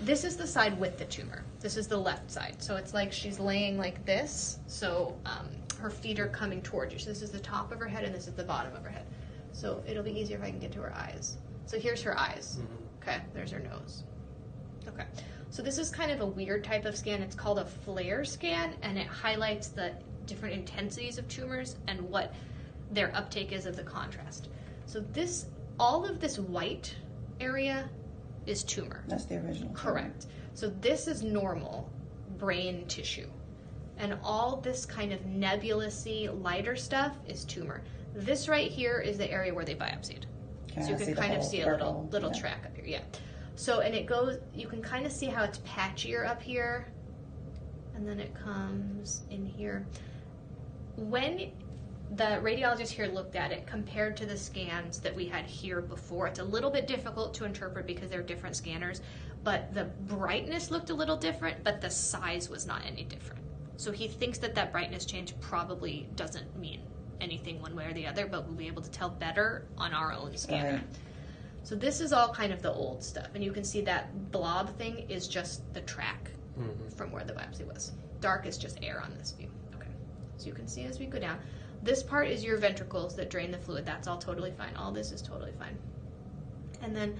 this is the side with the tumor. This is the left side. So it's like she's laying like this. So her feet are coming towards you. So this is the top of her head and this is the bottom of her head. So it'll be easier if I can get to her eyes. So here's her eyes. Okay, there's her nose. Okay, so this is kind of a weird type of scan. It's called a flare scan, and it highlights the different intensities of tumors and what their uptake is of the contrast. So this, all of this white area is tumor. That's the original. Correct. So this is normal brain tissue. And all this kind of nebulous-y, lighter stuff is tumor. This right here is the area where they biopsied. Okay, so you can kind of see a little yeah. track up here. Yeah. So, and it goes, you can kind of see how it's patchier up here. And then it comes in here. When the radiologist here looked at it compared to the scans that we had here before, it's a little bit difficult to interpret because they're different scanners, but the brightness looked a little different, but the size was not any different. So he thinks that that brightness change probably doesn't mean anything one way or the other, but we'll be able to tell better on our own scanner. Right. So this is all kind of the old stuff, and you can see that blob thing is just the track from where the biopsy was. Dark is just air on this view. Okay, so you can see as we go down, this part is your ventricles that drain the fluid. That's all totally fine. All this is totally fine. And then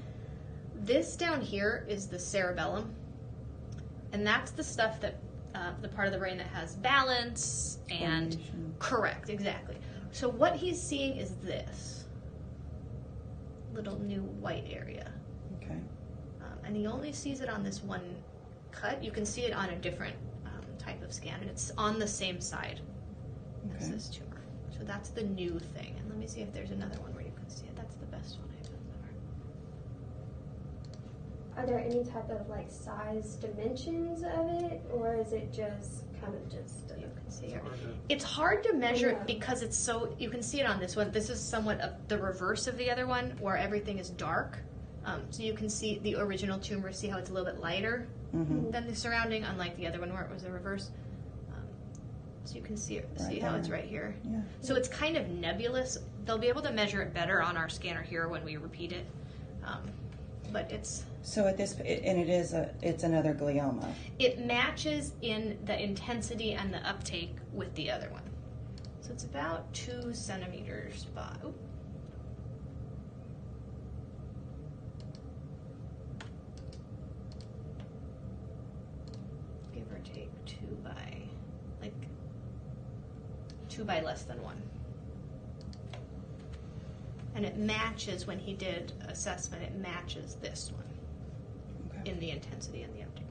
this down here is the cerebellum, and that's the stuff that the part of the brain that has balance and correct, exactly. So what he's seeing is this little new white area. Okay. And he only sees it on this one cut. You can see it on a different type of scan, and it's on the same side as this tumor. So that's the new thing. And let me see if there's another one where you can see it. That's the best one I've done so far. Are there any type of like size dimensions of it, or is it just kind of just you can see here? It's hard to measure it because it's so, you can see it on this one. This is somewhat of the reverse of the other one where everything is dark. So you can see the original tumor, see how it's a little bit lighter than the surrounding, unlike the other one where it was the reverse. So you can see it, see how it's right here. Yeah. So it's kind of nebulous. They'll be able to measure it better on our scanner here when we repeat it. But it's... So at this, and it's another glioma. It matches in the intensity and the uptake with the other one. So it's about 2 centimeters by... Ooh. Give or take 2 by, like, 2 by less than 1. And it matches, when he did assessment, it matches this one in the intensity and the uptake.